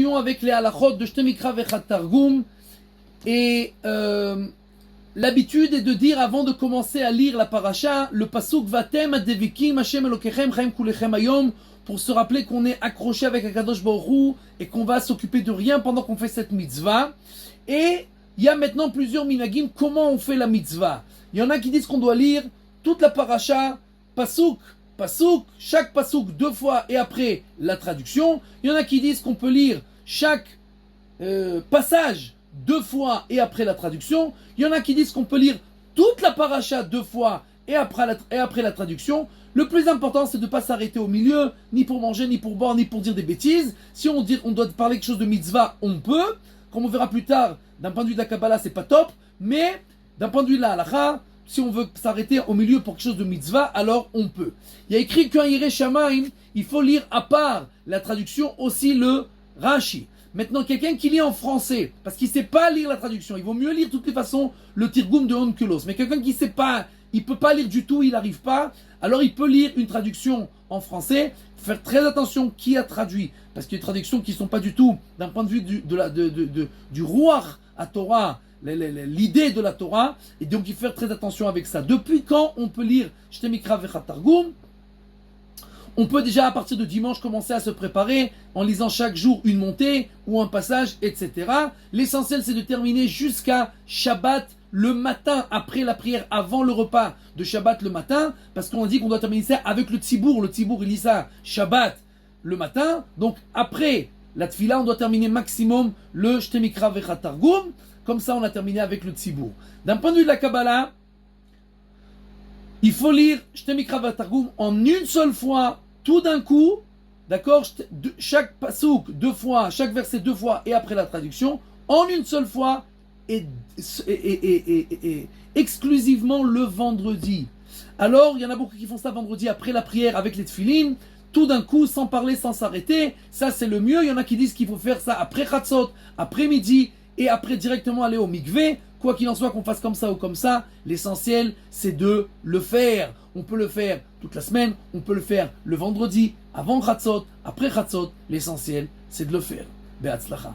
continuons avec les halachot de Shte Mikra Vechat Targum. Et l'habitude est de dire, avant de commencer à lire la paracha, le pasuk Vatem Adevikim Hashem Elokechem Chaim Kulechem Hayom, pour se rappeler qu'on est accroché avec Akadosh Baruch Hu et qu'on va s'occuper de rien pendant qu'on fait cette mitzvah. Et il y a maintenant plusieurs minagim, comment on fait la mitzvah. Il y en a qui disent qu'on doit lire toute la paracha, pasuk, chaque pasuk 2 fois et après la traduction. Il y en a qui disent qu'on peut lire chaque passage 2 fois et après la traduction. Il y en a qui disent qu'on peut lire toute la paracha 2 fois et après la traduction. Le plus important, c'est de ne pas s'arrêter au milieu, ni pour manger, ni pour boire, ni pour dire des bêtises. Si on doit parler quelque chose de mitzvah, on peut. Comme on verra plus tard, d'un point de vue de la Kabbalah, c'est pas top. Mais d'un point de vue de la halakha, si on veut s'arrêter au milieu pour quelque chose de mitzvah, alors on peut. Il y a écrit qu'un Yireh Shamayim, il faut lire à part la traduction aussi le Rashi. Maintenant, quelqu'un qui lit en français, parce qu'il ne sait pas lire la traduction, il vaut mieux lire de toutes les façons le Tirgum de Onkelos. Mais quelqu'un qui ne sait pas, il ne peut pas lire du tout, il n'arrive pas, alors il peut lire une traduction en français, faire très attention qui a traduit, parce qu'il y a des traductions qui ne sont pas du tout, d'un point de vue du Ruach à Torah, l'idée de la Torah, et donc il faut faire très attention avec ça. Depuis quand on peut lire Shte Mikra Vechat Targum? On peut déjà à partir de dimanche commencer à se préparer en lisant chaque jour une montée ou un passage, etc. L'essentiel c'est de terminer jusqu'à Shabbat le matin, après la prière, avant le repas de Shabbat le matin, parce qu'on a dit qu'on doit terminer ça avec le Tzibour. Le Tzibour il lit ça Shabbat le matin, donc après la Tfila on doit terminer maximum le Shte Mikra Vechat Targum, comme ça on a terminé avec le Tzibour. D'un point de vue de la Kabbalah, il faut lire Shte Mikra Vechat Targum en une seule fois, tout d'un coup, d'accord, chaque pasouk 2 fois, chaque verset 2 fois et après la traduction, en une seule fois et exclusivement le vendredi. Alors, il y en a beaucoup qui font ça vendredi après la prière avec les tefilines, tout d'un coup, sans parler, sans s'arrêter. Ça, c'est le mieux. Il y en a qui disent qu'il faut faire ça après Chatzot, après midi et après directement aller au mikvé. Quoi qu'il en soit, qu'on fasse comme ça ou comme ça, l'essentiel, c'est de le faire. On peut le faire toute la semaine, on peut le faire le vendredi, avant Chatzot, après Chatzot. L'essentiel, c'est de le faire. Be'atzlacha.